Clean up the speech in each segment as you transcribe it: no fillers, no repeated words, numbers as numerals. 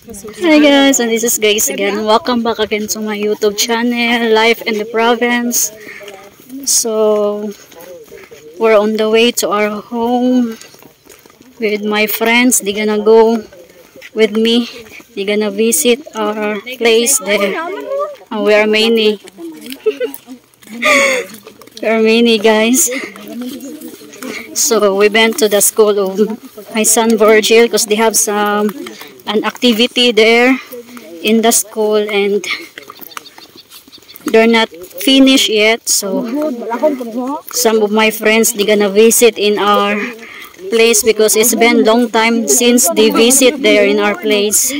Hi guys, and this is Grace again. Welcome back again to my YouTube channel, Life in the Province. So, we're on the way to our home with my friends. They're gonna go with me. They're gonna visit our place there. And we are many. We are many guys. So, we went to the school of my son Virgil because they have an activity there in the school and they're not finished yet, so some of my friends, they're gonna visit in our place because it's been a long time since they visit there in our place.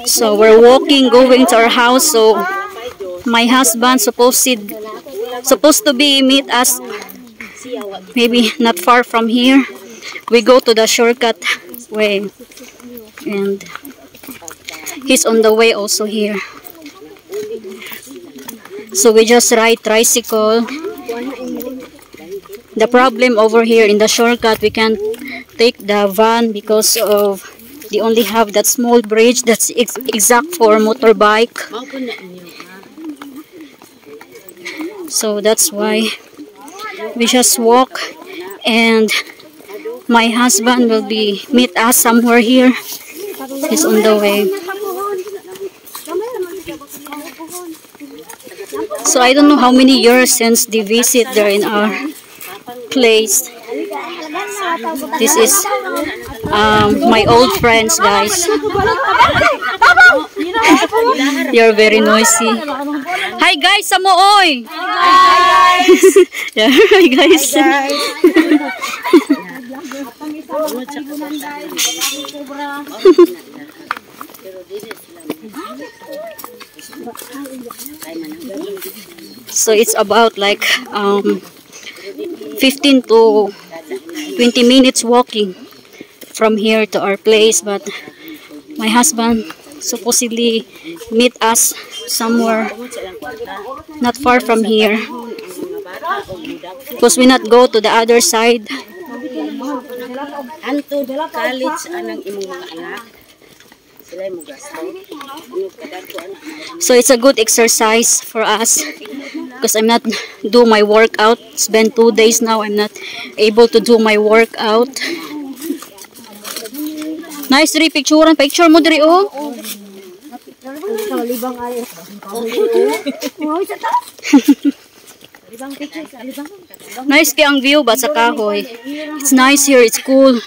So we're walking going to our house. So my husband supposed to be meet us maybe not far from here. We go to the shortcut way and he's on the way also here. So we just ride tricycle. The problem over here in the shortcut, we can't take the van because of they only have that small bridge that's exact for motorbike. So that's why we just walk, and my husband will be meet us somewhere here. He's on the way. So I don't know how many years since they visit there in our place. This is my old friends, guys. You're very noisy. Hi guys, Samoy. Hi guys. Yeah, hi guys. So it's about like 15 to 20 minutes walking from here to our place, but my husband supposedly meet us somewhere not far from here because we not go to the other side. So it's a good exercise for us because I'm not do my workout. It's been 2 days now. I'm not able to do my workout. Nice diri picturean. Picture mo diri oh. Nice kaya ang view ba sa kahoy. It's nice here. It's cool.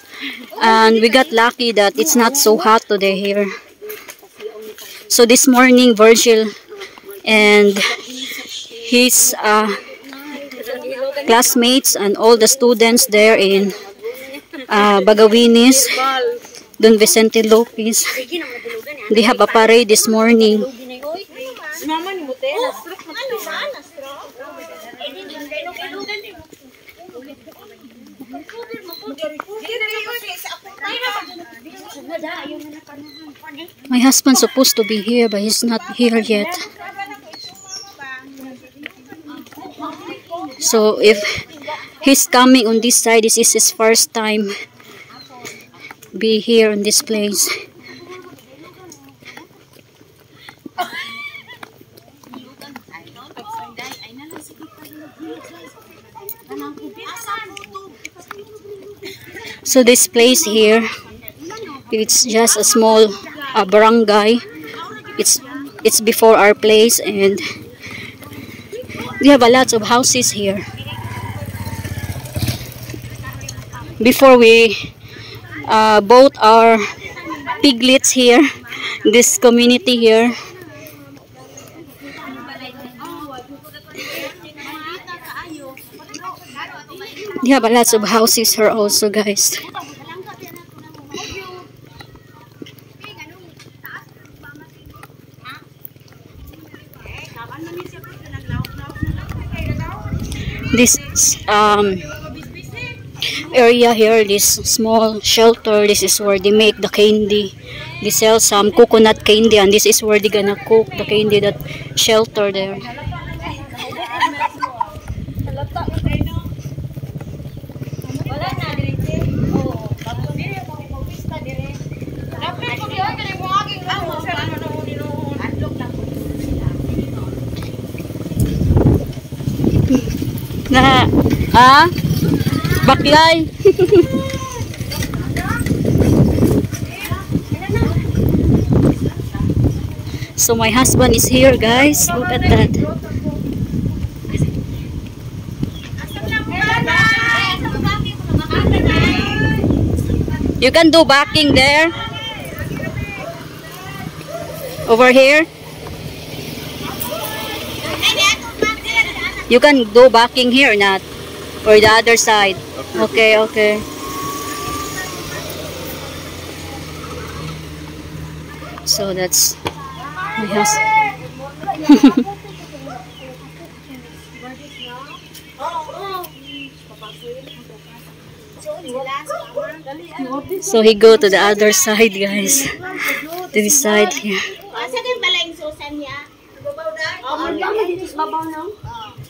And we got lucky that it's not so hot today here. So this morning, Virgil and his classmates and all the students there in Bagawinis, Don Vicente Lopez, they have a parade this morning. My husband's supposed to be here, but he's not here yet. So if he's coming on this side, this is his first time be here in this place. So this place here, it's just a small barangay. It's before our place, and we have a lot of houses here. Before we bought our piglets here, this community here. They have a lot of houses here also, guys. This area here, this small shelter, this is where they make the candy. They sell some coconut candy, and this is where they're gonna cook the candy, that shelter there. Na, ha? Baklay. So my husband is here, guys. Look at that. You can do backing there. Over here. You can do backing here, not? Or the other side. Okay, okay. So that's my house. So he go to the other side, guys. To this side here.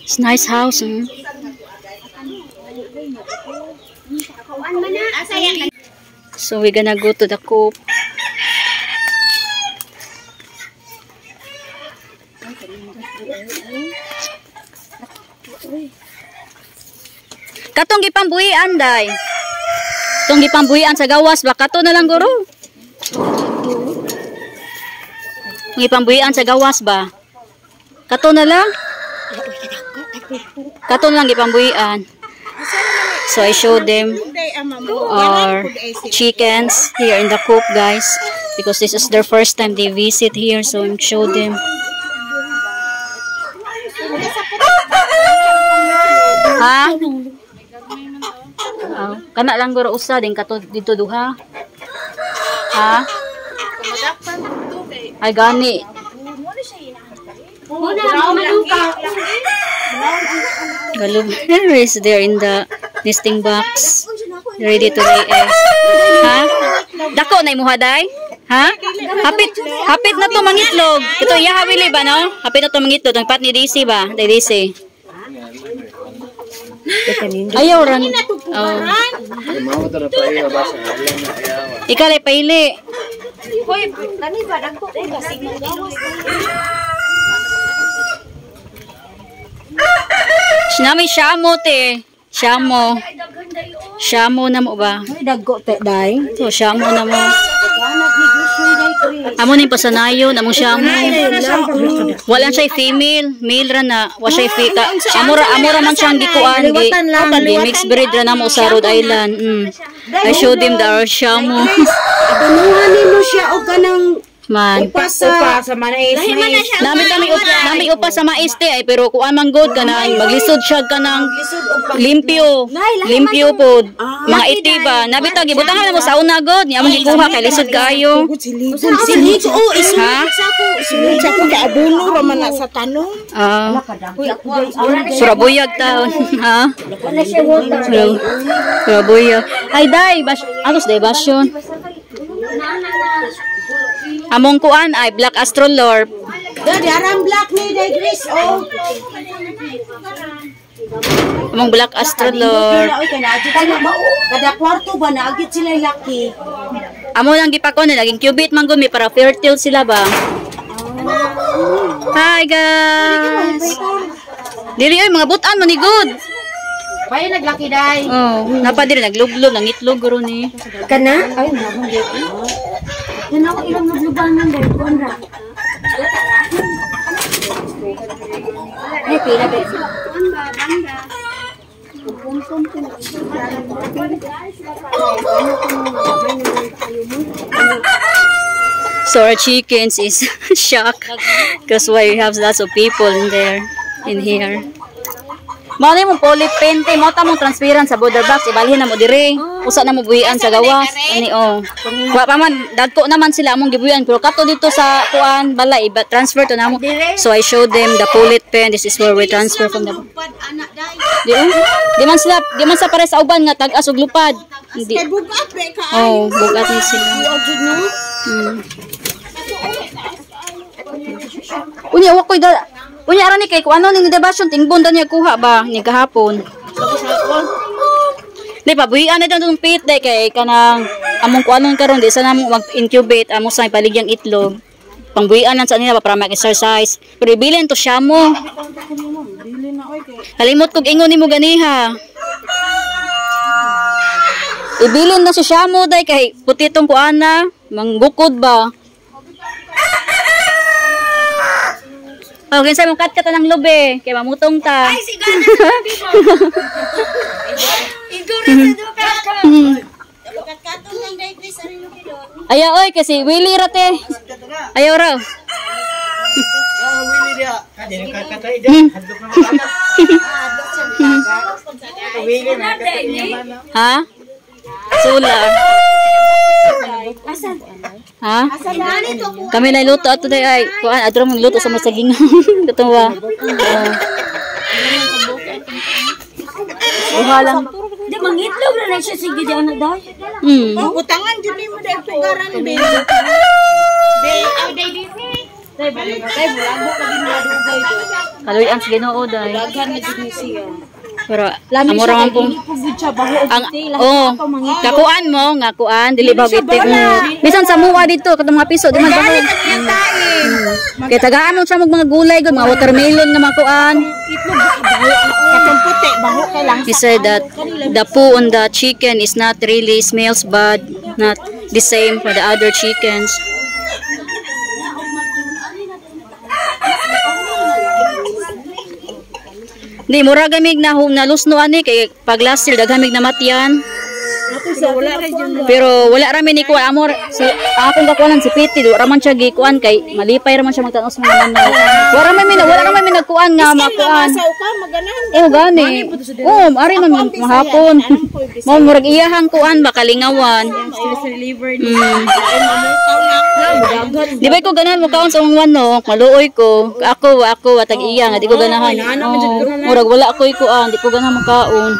It's nice house. So we're gonna go to the coop. Katong gipambuhian day. Katong gipambuhian sa gawas ba kato na lang guro. Gipambuhian sa gawas ba? Kato na lang. Kato na lang gipambuhian. So I showed them our chickens here in the coop, guys, because this is their first time they visit here, so I showed them. Ha? Kana lang guro usa din kato dito duha. Ha? Ay gani. Galub is there in the nesting box, ready to lay eggs. Ha? Dako na imuha day? Ha? Hapit na to mangitlog. Ito iya hawili ba no? Hapit na to mangitlog. Ang pat ni DC ba? Day DC. Ayaw ran. Oh. Ikalay paili. Hoy, kani ba dagko kay basig ng gawas. Sinami syamo te. Syamo. Syamo na mo ba? Ay dagko te day. So syamo na mo. Amo ning pasanayo na mo syamo. Wala siya female, male ra na, wa siya fika. Amora man siyang gikuan di mixed breed ra na mo sa Rhode Island. I showed him the syamo. Abunuhan nimo siya og kanang man. upa sa mais. Nami upa sa mais te ay pero kuan man good kanang maglisod siya kanang limpyo. Limpyo pod. Mga itiba. Nabitag ibutangan mo sa una god. Nya mo gikuha kay lisod kaayo. Silid ko Ha? silid sa ko ka abuno ra man na sa tanong. Surabuyag taon. Ha? Surabuyag. Ay day, alos day basyon. Among kuan ay Black Astrolorp. Dadi aram black ni day Chris oh. Among Black Astrolorp. Kada kwarto ba naagit sila laki. Amo lang gipakon na laging cubit man gumi para fertile sila ba. Hi guys. Dili oy mga butan man ni good. Payo naglaki day. Oh, napa diri nagluglog nang itlog guro ni. Kana? Ay nabong di. Yan ako ilang naglubangan day konra. Ay pila ba? Banda. So our chickens is shocked because why we have lots of people in here. Mao ni mo polypente, mao ta mong transparent sa border box, ibalhin na mo dire. Usa na mo buhian sa gawas. Ani oh. Wa pa man dagko naman sila among gibuhian pero kato dito sa kuan bala iba transfer to namo. So I showed them the pullet pen. This is where we transfer from the. Di man sa pare sa uban nga tag-as og lupad. Hindi. Oh, bugat ni sila. Unya wa koy da. Unya ara ni kay ko ano ning debasyon tingbon da niya kuha ba ni kahapon. Di pa buhian na tong pit day kay kanang among kuanon karon di sa namo mag-incubate amo sa paligyang itlog. pangbuhian lang sa nila para mag-exercise. Pero ibilin to siya mo. Kalimot kog ingon nimo ganiha. Ibilin na si siya mo day kay puti tong kuana, mangbukod ba. Oh, kinsa mo kat ka ng lobe kay mamutong ta. Ay sigana sabi mo. Iguro sa duka ka. Katkaton lang day please ari lo kido. Ayaw oy kasi Willie rate. Ayaw raw. Willie dia. Kadiri katay dia. Hadlok na mata. Willie na katay mana. Ha? Sula. Asan? Ha? Asan na to? Kami na luto ato day ay. Kuan adro magluto sa masaging. Katuwa. Ohala. Di mangitlog na lang siya sige diyan na daw. Utangan jud nimo day tugaran be. Day balik kay bulabo ka din madugay do. Kaloy ang Ginoo day. Daghan na jud ni siya. Pero amo ra man po. Ang kakuan mo, nga kuan dili ba giti. Bisan sa muwa dito katong mga piso di man baho. Kay tagaan mo sa mga gulay gud, mga watermelon nga makuan. Katong puti baho kay lang. He said that the poo on the chicken is not really smells bad, not the same for the other chickens. Ni mura gamig na nalusno ani kay pag last year daghamig na matyan. Pero wala ra mi ni kuan amor si akong kakuanan si Piti do ra man siya gikuan kay malipay ra man siya magtanos ng manay. Wala ra man mi nagkuan nga makuan. Oh gani. Oh ari man mahapon. Mo murag iyahang kuan ba kalingawan. Di ba ko ganahan mo kaon sa mga no, maluoy ko. Ako atag iya nga di ko ganahan. Murag wala ako kuan, di ko ganahan makaon.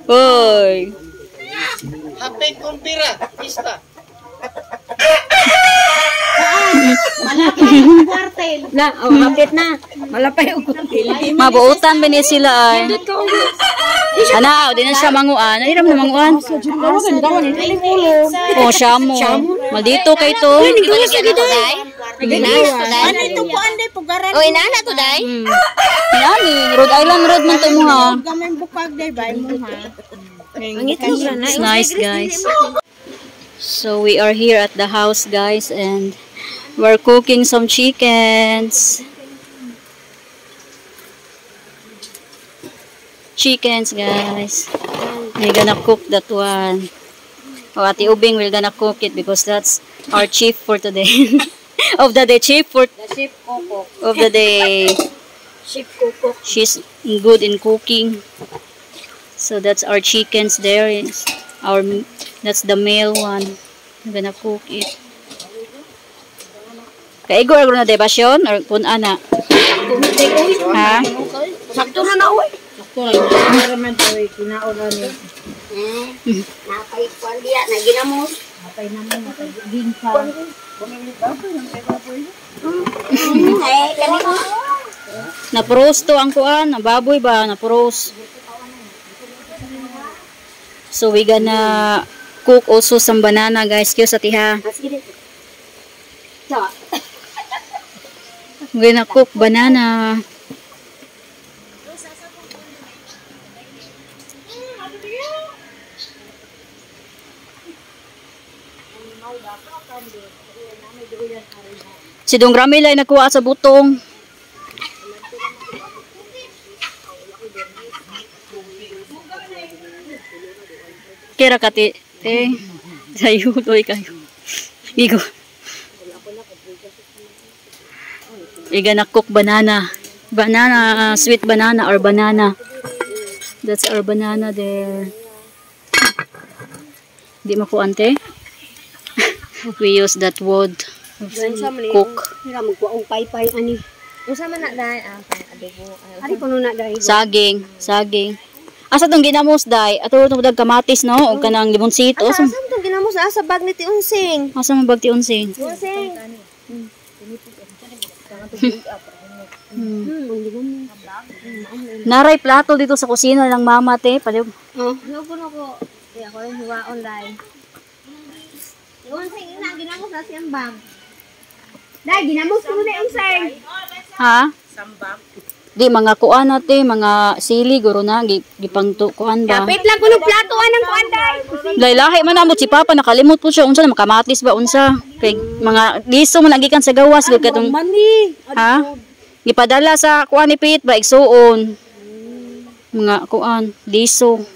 Hoy. Happy kumpira, pista. Malapit ang kwartel. Na, malapit na. Malapit ang kwartel. Mabuutan ba niya sila ay? Ana, di na siya manguan. Ay, ram na manguan. Oh, siya mo. Maldito kay to. Ano ito po anday pugaran? O, inana to, day? Nani, Rhode Island Road man to mo ha. Gamay bukag day ba mo ha. It's nice, guys. So we are here at the house, guys, and we're cooking some chickens. Chickens, guys. We're gonna cook that one. Oh, Ate Ubing will gonna cook it because that's our chief for today. Of the day, chief for Chef Coco. of the day. Chef Coco. She's good in cooking. So that's our chickens there. That's the male one. I'm gonna cook it. Kaigor na debasyon or kun ana? Ha? Sakto na na, uy. Sakto na naman to kinaon ni. Napay kwan diya, naginamos. Napay naman ginsa. Naprosto ang kuan, nababoy ba? Napros. So we gonna cook also some banana, guys. Kiyos ati ha. We're gonna cook banana. Si Dong Ramil ay nakuha sa butong. Kira kati sayo toy kayo. Gigo. Iga na cook banana. Banana, sweet banana or banana. That's our banana there. Di makuante. We use that wood. Cook. Mira magkuang paypay ani. Unsa man na dai adobo. Ari kuno na dai. Saging. Asa tong ginamos day? Ato tong dag kamatis no og kanang limonsito. Asa tong ginamos sa bag ni ti unsing. Asa man bagti unsing? Unsing. Naray plato dito sa kusina ng mama te. Paliw. Lugo na ko. Kaya ko rin hiwaon dai. Iwan sa ina, ginamos na siyang bag. Dahil, ginamos ko na yung seng. Ha? Di mga kuan natin, mga sili guro na gipangto kuan ba. Kapit lang ko ng plato anang kuan dai. Lahi man amo si Papa nakalimot po siya unsa na makamatis ba unsa. Kay mga liso man agikan sa gawas gud katong ha? Gipadala sa kuan ni Pit ba igsuon. Mga kuan, liso.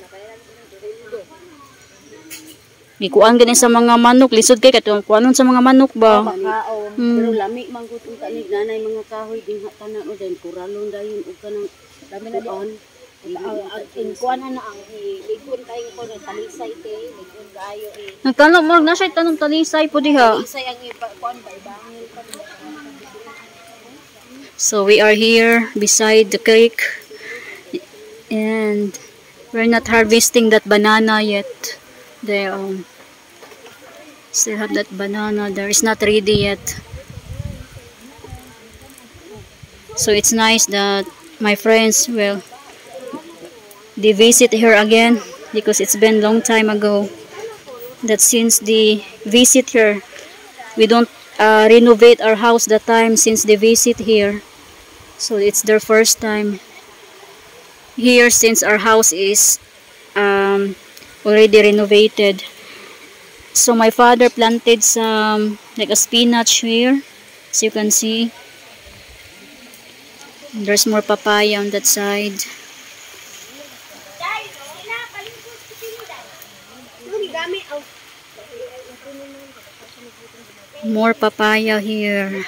Gikuan gani sa mga manok, lisod kay katong kuanon sa mga manok ba. Pero lami man gud ang tanig nanay mga kahoy din tanan o din kuralon dayon og kanang dami na dion. In kuan na ang ligon kay ko na talisay te, ligon kaayo Nagtanong mo na siya tanong talisay po diha. Talisay ang kuan ba bangil pa. So we are here beside the creek and we're not harvesting that banana yet. They still have that banana there. It's not ready yet. So it's nice that my friends they visit here again because it's been long time ago that since they visit here we don't renovate our house that time since they visit here. So it's their first time here since our house is already renovated. So my father planted some like a spinach here, as you can see. And there's more papaya on that side. More papaya here.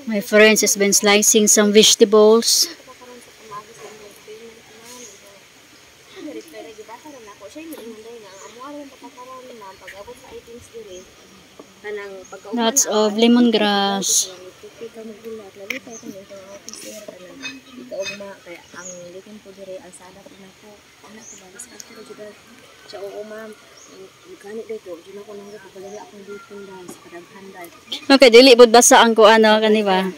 My friends has been slicing some vegetables. Lots of lemongrass. Okay, dili bud basa ang kuano kani ba?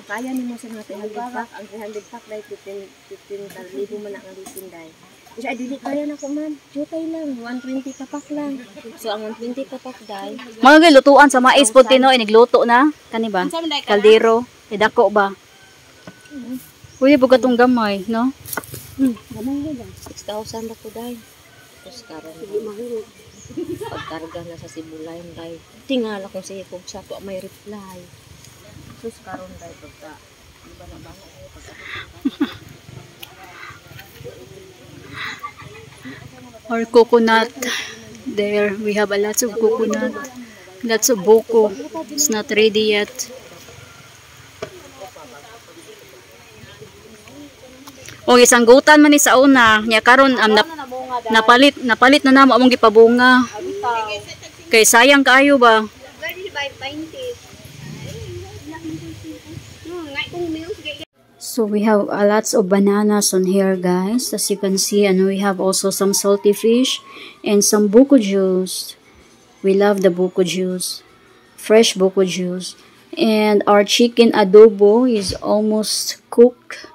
Kaya nimo sa mga 300 pack, ang 300 pack dai 15,000 man ang litin dai. Kasi dili kaya na ko man, jutay lang 120 ka pack lang. So ang 120 ka pack dai. Mga lutuan sa mais po tino inigluto na kani ba? Kaldero, dako ba? Pwede po katong gamay, no? Gamay lang. 6,000 na ko dai. Tapos karon sige mahurot. Pagkarga na sa Sibulayn dai. Tingala ko sa ikog sa to may reply. Sus karon dai pagka iba na bang Or coconut. There we have a lots of coconut. Lots of buko. It's not ready yet. O isang gutan man ni sa una, nya karon napalit na namo among gipabunga. Kay sayang kaayo ba? So we have lots of bananas on here, guys. As you can see, and we have also some salty fish and some buko juice. We love the buko juice, fresh buko juice. And our chicken adobo is almost cooked.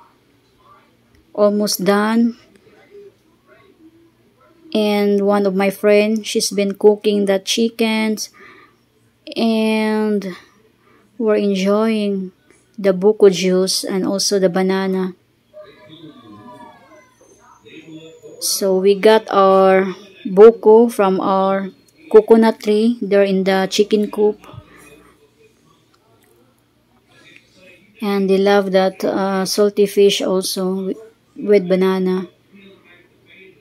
Almost done. And one of my friends, she's been cooking the chickens and we're enjoying the buko juice and also the banana. So we got our buko from our coconut tree there in the chicken coop, and they love that salty fish also with banana.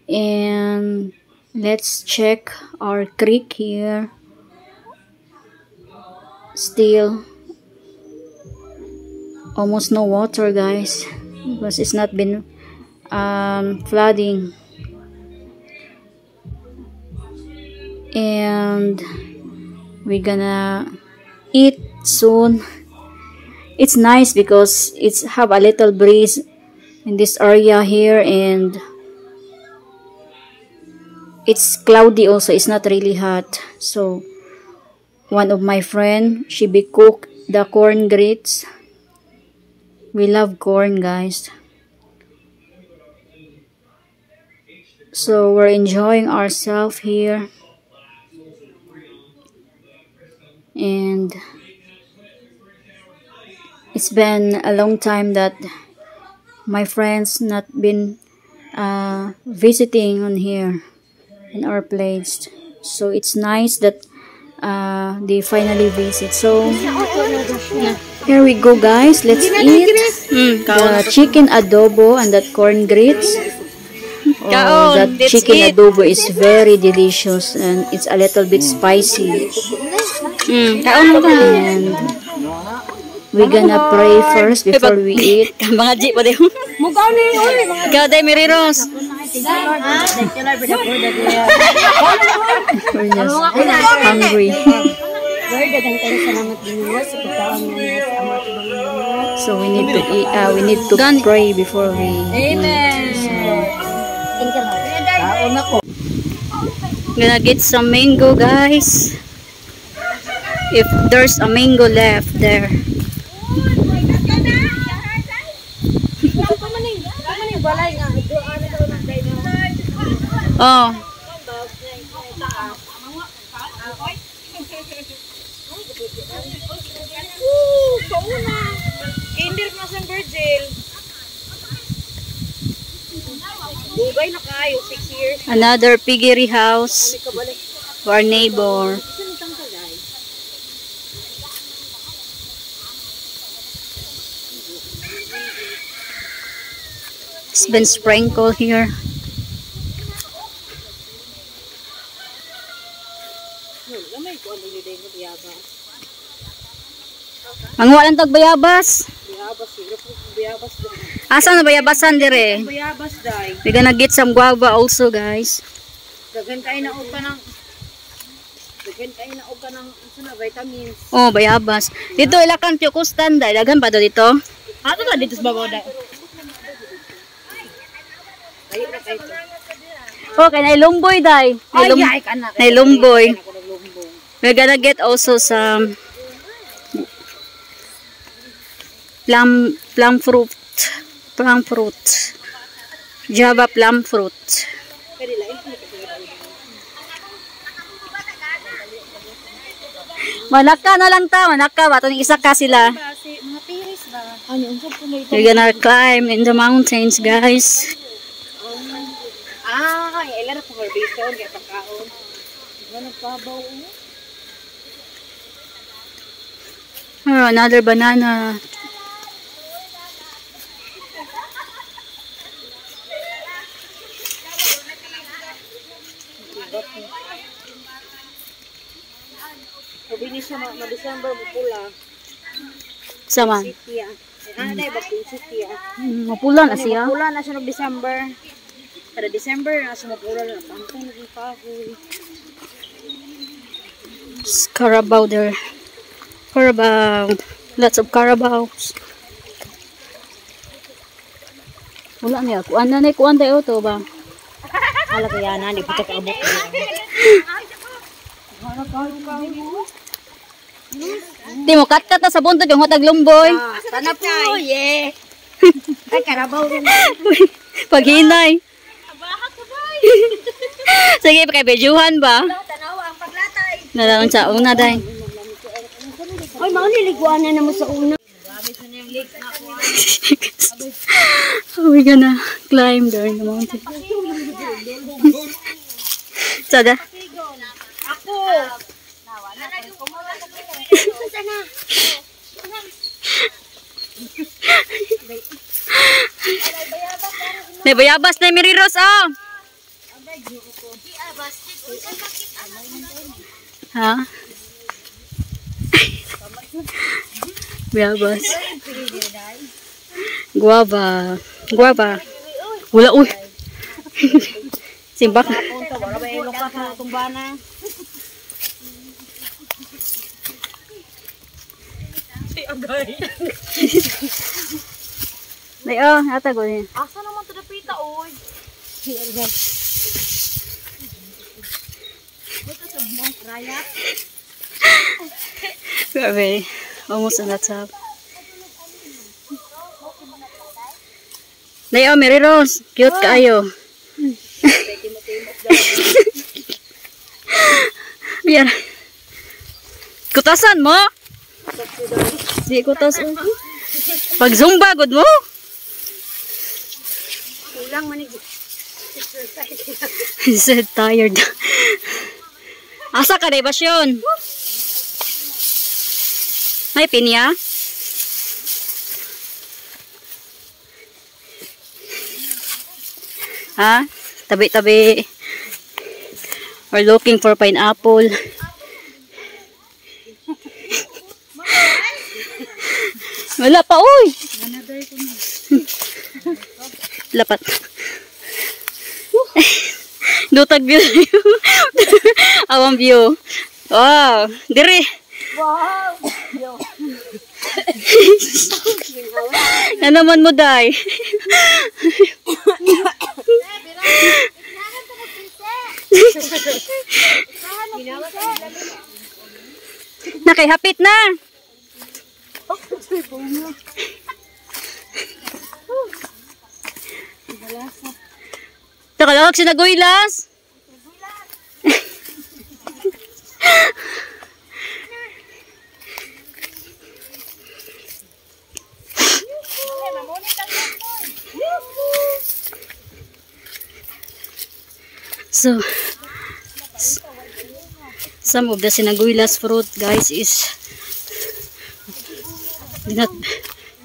And let's check our creek here. Still almost no water, guys, because it's not been flooding. And we're gonna eat soon. It's nice because it's have a little breeze in this area here, and it's cloudy also. It's not really hot. So one of my friend, she be cook the corn grits. We love corn, guys. So we're enjoying ourselves here. And it's been a long time that my friends not been visiting on here in our place. So it's nice that they finally visit. So here we go, guys. Let's eat the chicken adobo and that corn grits. Oh, that chicken adobo is very delicious and it's a little bit spicy. And we're gonna pray first before we eat. Mga jeep pa din. Mugaw ni oy. Ikaw day, Mary Rose. We're just hungry. So we need to eat. We need to pray before we eat. Gonna get some mango, guys. If there's a mango left there. Oh. Kinder na sa Virgil. Bugay na kayo, 6 years. Another piggery house for our neighbor. It's been sprinkled here. Ang walang tag bayabas. Asan na bayabasan dire? Bayabas day. We're gonna get some guava also, guys. Daghan kayo na og kanang vitamins. Oh, bayabas. Dito ilakan piukustan day. Daghan pa do dito. Ato na dito sa babaw day. Oh, kay nailumboy day. Nailumboy. We're gonna get also some plum fruit. Java plum fruit. Manaka na lang ta, manaka ba? Itong isa ka sila. We're gonna climb in the mountains, guys. Ilan po harveston kaya pagkaon. Nagpabaw. Oh, another banana. Sabi siya ma-December mapula. Sama. City ah. Ano na ba yung city ah? Mapula na siya. Mapula na siya ng December. Kada December na siya mapula na. Pantay na yung kahoy. Carabao there. Carabao. Lots of carabaos. Wala niya. Kuan na na. Kuan tayo to ba? Ala ko yan na. Di po ka abot. Di mo kat na sa buntod yung hatag lumboy. Sana po. Yeah. Ay karabaw rin. Paghinay. Sige, pakaibedyuhan ba? Tanawa ang paglatay. Nalang sa una day. Ay, mga niliguan na naman sa una. We're gonna climb there in the mountain. Sada. Ako. May bayabas na Mary Rose, oh. Ha? Bayabas. Guava. Guava. Wala, uy. Simbak. Wala ba ilong ka sa tumbana? Ay, oh, natago niya. Asa naman ito na pita, oy? Grabe. Almost on the top. Ay, oh, Mary Rose. Cute kayo. Yan. Kutasan mo? Di kutasan. Pag zumba, good mo? Kulang man He said tired. Asa ka na Basyon? May pinya? Ha? Tabi-tabi. We're looking for pineapple. Wala pa, uy! Lapat. Dutag view. Awang view. Wow! Dire! Wow! Na naman mo, Day? Nakihapit na! Takalawag si Naguylas! So, some of the Sinaguylas fruit, guys, is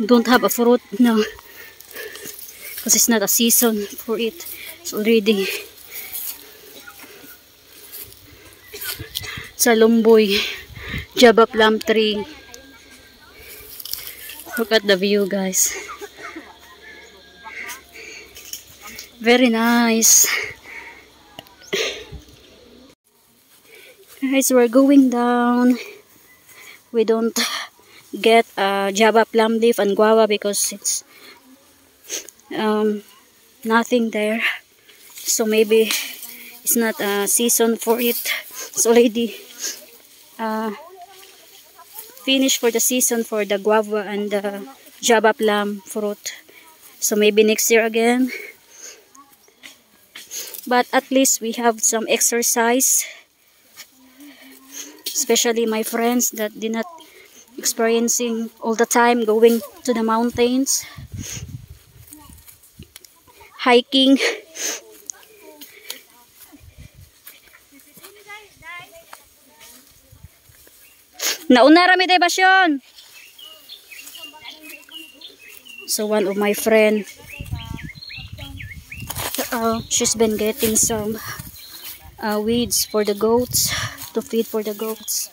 don't have a fruit now because it's not a season for it. It's already Salumboy, Java plum tree. Look at the view, guys. Very nice. Guys, we're going down. We don't get Java plum leaf and guava because it's nothing there. So maybe it's not a season for it. It's already finished for the season for the guava and the Java plum fruit. So maybe next year again. But at least we have some exercise. Especially my friends that did not experiencing all the time going to the mountains, hiking. Nauna rami day Basyon. So one of my friend, she's been getting some weeds for the goats, to feed for the goats.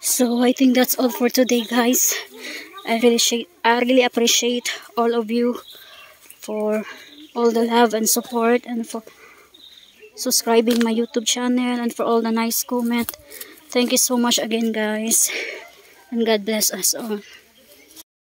So I think that's all for today, guys. I really appreciate all of you for all the love and support, and for subscribing my YouTube channel, and for all the nice comment. Thank you so much again, guys, and God bless us all.